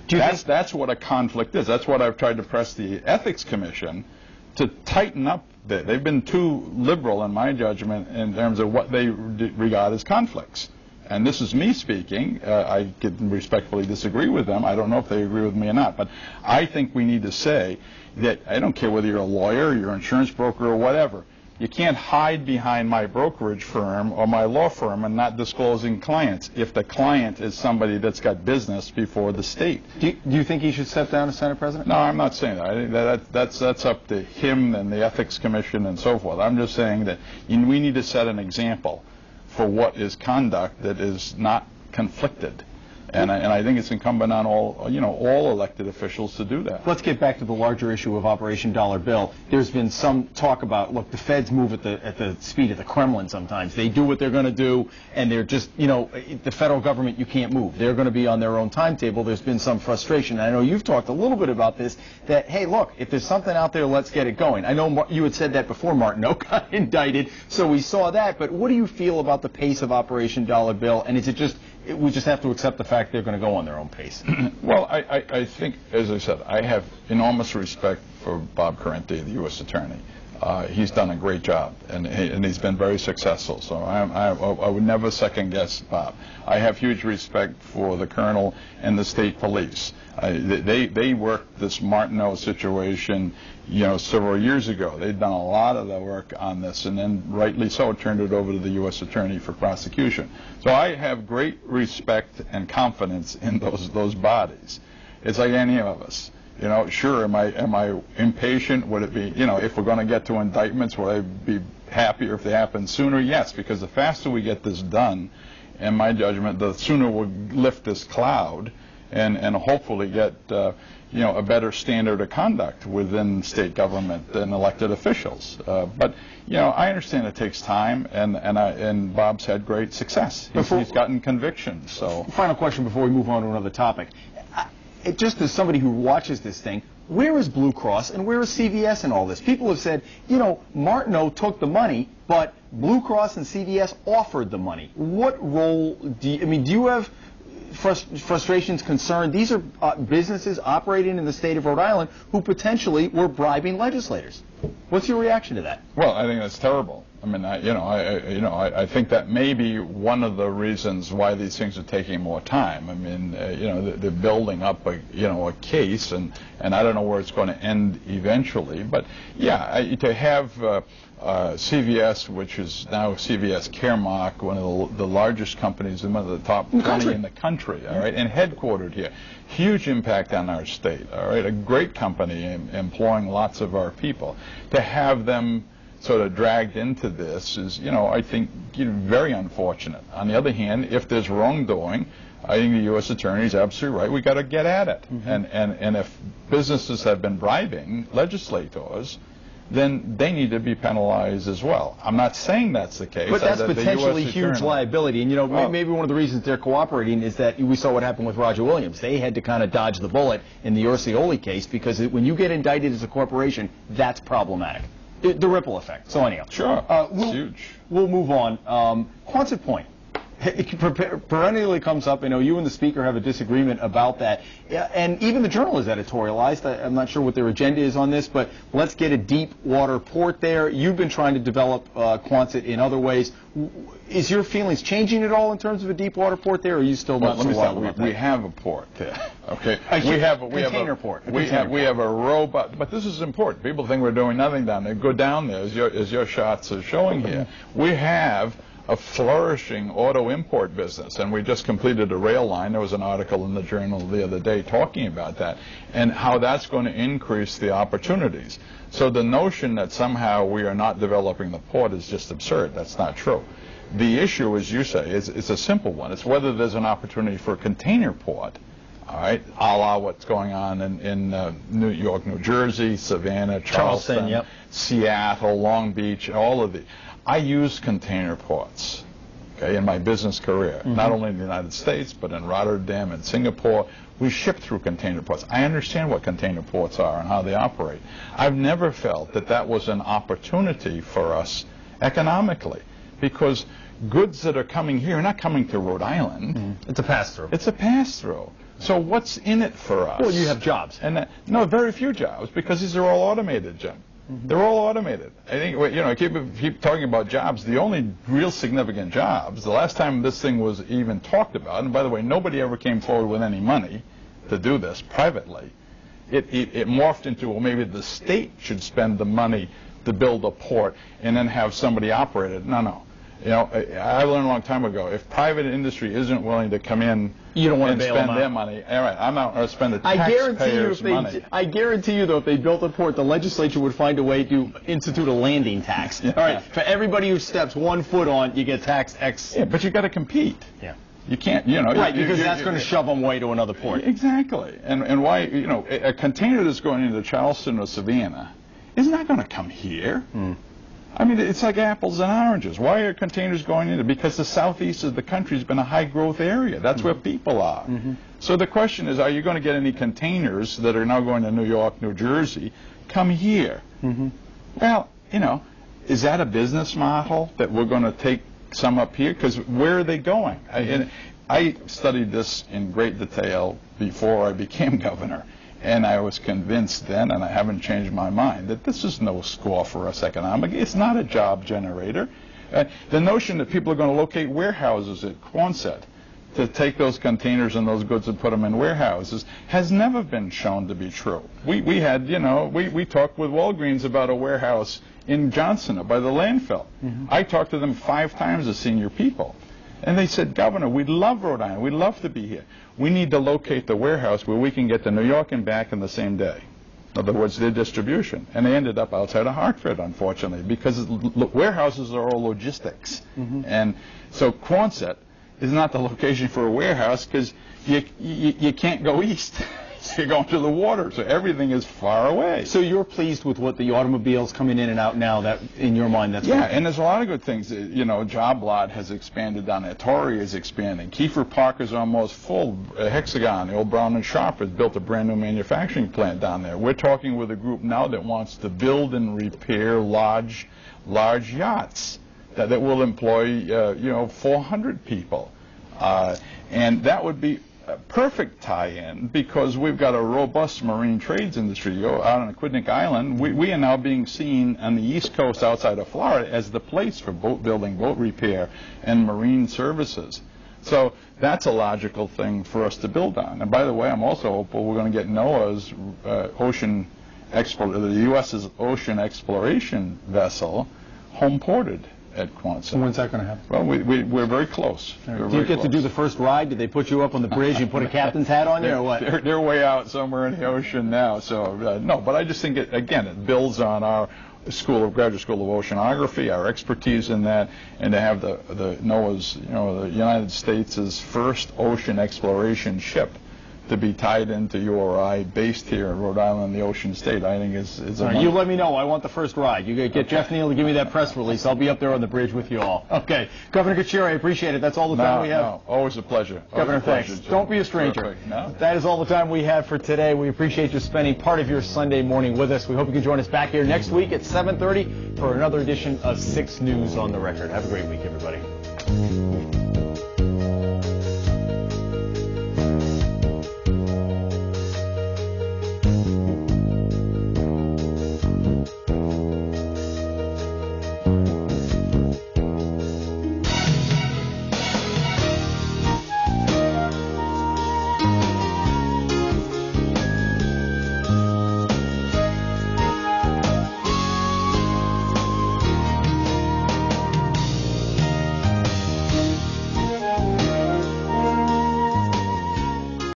That's what a conflict is. That's what I've tried to press the Ethics Commission to tighten up. They've been too liberal, in my judgment, in terms of what they regard as conflicts. And this is me speaking. I can respectfully disagree with them. I don't know if they agree with me or not. But I think we need to say that I don't care whether you're a lawyer, you're an insurance broker, or whatever. You can't hide behind my brokerage firm or my law firm and not disclosing clients if the client is somebody that's got business before the state. Do you think he should step down as Senate President? No, I'm not saying that. I think that's up to him and the Ethics Commission and so forth. I'm just saying that we need to set an example for what is conduct that is not conflicted. And I think it's incumbent on all elected officials to do that. Let's get back to the larger issue of Operation Dollar Bill. There's been some talk about, look, the feds move at the speed of the Kremlin sometimes. They do what they're going to do, and they're just, the federal government, you can't move. They're going to be on their own timetable. There's been some frustration. And I know you've talked a little bit about this, that, hey, look, if there's something out there, let's get it going. I know you had said that before Martineau got indicted, so we saw that. But what do you feel about the pace of Operation Dollar Bill? And is it just, we just have to accept the fact they're going to go on their own pace? Well, I think, as I said, I have enormous respect for Bob Carcieri, the U.S. Attorney. He's done a great job, and he's been very successful. So I would never second-guess Bob. I have huge respect for the Colonel and the State Police. They worked this Martineau situation, several years ago. They'd done a lot of the work on this, and then, rightly so, turned it over to the U.S. Attorney for prosecution. So I have great respect and confidence in those bodies. It's like any of us. Sure, am I impatient? Would it be, if we're going to get to indictments, would I be happier if they happen sooner? Yes, because the faster we get this done, in my judgment, the sooner we'll lift this cloud and hopefully get, a better standard of conduct within state government and elected officials. But, I understand it takes time, and Bob's had great success. He's gotten convictions. So, final question before we move on to another topic. Just as somebody who watches this thing, where is Blue Cross and where is CVS in all this? People have said, Martineau took the money, but Blue Cross and CVS offered the money. What role do you have frustrations, concern? These are businesses operating in the state of Rhode Island who potentially were bribing legislators. What's your reaction to that? Well, I think that's terrible. I mean, I think that may be one of the reasons why these things are taking more time. I mean, they're building up a case, and I don't know where it's going to end eventually. But yeah, to have CVS, which is now CVS Caremark, one of the largest companies, and one of the top 20 in the country, all right, and headquartered here. Huge impact on our state, all right, a great company employing lots of our people. To have them sort of dragged into this is, I think, very unfortunate. On the other hand, if there's wrongdoing, I think the U.S. Attorney is absolutely right. We got to get at it. Mm-hmm. And if businesses have been bribing legislators, then they need to be penalized as well. I'm not saying that's the case. But that's potentially huge liability. And, maybe one of the reasons they're cooperating is that we saw what happened with Roger Williams. They had to kind of dodge the bullet in the Orsioli case because when you get indicted as a corporation, that's problematic. The ripple effect. So anyhow. Sure. It's huge. We'll move on. Quonset point. It perennially comes up. I know you and the Speaker have a disagreement about that. And even the Journal is editorialized. I'm not sure what their agenda is on this, but let's get a deep water port there. You've been trying to develop Quonset in other ways. Is your feelings changing at all in terms of a deep water port there, or are you still not so wild about that? We have a port there. Okay. We have a container port. We have a robot, but this is important. People think we're doing nothing down there. Go down there, as your shots are showing here. We have a flourishing auto import business, and we just completed a rail line. There was an article in the Journal the other day talking about that and how that's going to increase the opportunities. So the notion that somehow we are not developing the port is just absurd. That's not true. The issue, as you say, is a simple one. It's whether there's an opportunity for a container port, all right, a la what's going on in New York, New Jersey, Savannah, Charleston, yep. Seattle, Long Beach, all of the. I use container ports, okay, in my business career, not only in the United States, but in Rotterdam and Singapore. We ship through container ports. I understand what container ports are and how they operate. I've never felt that that was an opportunity for us economically, because goods that are coming here are not coming to Rhode Island. It's a pass-through. It's a pass-through. So what's in it for us? Well, you have jobs. And no, very few jobs, because these are all automated, Jim. They're all automated. I think, you know, keep talking about jobs. The only real significant jobs, the last time this thing was even talked about, and by the way, nobody ever came forward with any money to do this privately. It morphed into, well, maybe the state should spend the money to build a port and then have somebody operate it. No. You know, I learned a long time ago, if private industry isn't willing to come in you don't want and to bail spend them their out. money, all right, I'm not going to spend the I taxpayers' money. guarantee you, though, if they built a port, the legislature would find a way to institute a landing tax. Yeah. All right, for everybody who steps 1 foot on, you get taxed X. Yeah, but you got to compete. Yeah. You can't, you know. Right, because that's going to shove them away to another port. Exactly. And why, you know, a container that's going into Charleston or Savannah is not going to come here. I mean, it's like apples and oranges. Why are containers going into? Because the southeast of the country has been a high-growth area. That's where people are. So the question is, are you going to get any containers that are now going to New York, New Jersey, come here? Well, you know, is that a business model that we're going to take some up here? Because where are they going? I studied this in great detail before I became governor. And I was convinced then, and I haven't changed my mind, that this is no score for us economically. It's not a job generator. The notion that people are going to locate warehouses at Quonset to take those containers and those goods and put them in warehouses has never been shown to be true. We had, you know, we talked with Walgreens about a warehouse in Johnson by the landfill. I talked to them 5 times as senior people. And they said, Governor, we love Rhode Island. We'd love to be here. We need to locate the warehouse where we can get to New York and back in the same day. In other words, their distribution. And they ended up outside of Hartford, unfortunately, because warehouses are all logistics. And so Quonset is not the location for a warehouse because you can't go east. You're going to the water, so everything is far away. So you're pleased with what the automobiles coming in and out now, that in your mind, that's and there's a lot of good things. You know, Job Lot has expanded down there. Torrey is expanding. Kiefer Parker's almost full. Hexagon, the old Brown and Sharp, has built a brand new manufacturing plant down there. We're talking with a group now that wants to build and repair large yachts that will employ, you know, 400 people. And that would be a perfect tie-in because we've got a robust marine trades industry. Out on Aquidneck Island, we are now being seen on the East Coast outside of Florida as the place for boat building, boat repair, and marine services. So that's a logical thing for us to build on. And by the way, I'm also hopeful we're going to get NOAA's the U.S.'s ocean exploration vessel home ported at Quonset. When's that going to happen? Well, we're very close. Do you get to do the first ride? Did they put you up on the bridge and put a captain's hat on you, or what? They're way out somewhere in the ocean now. So no, but I just think it builds on our graduate school of oceanography, our expertise in that, and to have the NOAA's, you know, the United States' first ocean exploration ship to be tied into URI, based here in Rhode Island, the Ocean State, I think is a you let me know. I want the first ride. You get Jeff Neal to give me that press release. I'll be up there on the bridge with you all. Okay. Governor Carcieri, I appreciate it. That's all the time we have. No, always a pleasure. Governor, thanks. Don't be a stranger. No? That is all the time we have for today. We appreciate you spending part of your Sunday morning with us. We hope you can join us back here next week at 7:30 for another edition of 6 News on the Record. Have a great week, everybody.